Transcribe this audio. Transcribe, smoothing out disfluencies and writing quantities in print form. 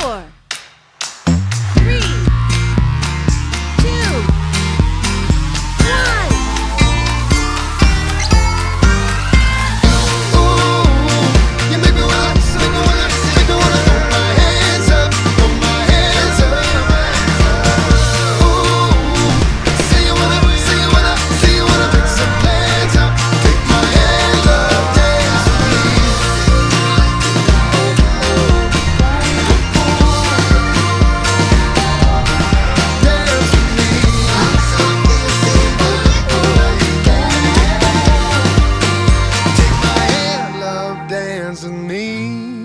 4, 3, 2, 1. You make me wanna throw my hands up, throw my hands up. Say you wanna make some plans up. Take my hand, love, dance with me. Dance with me. Take my hand, love, dance with me.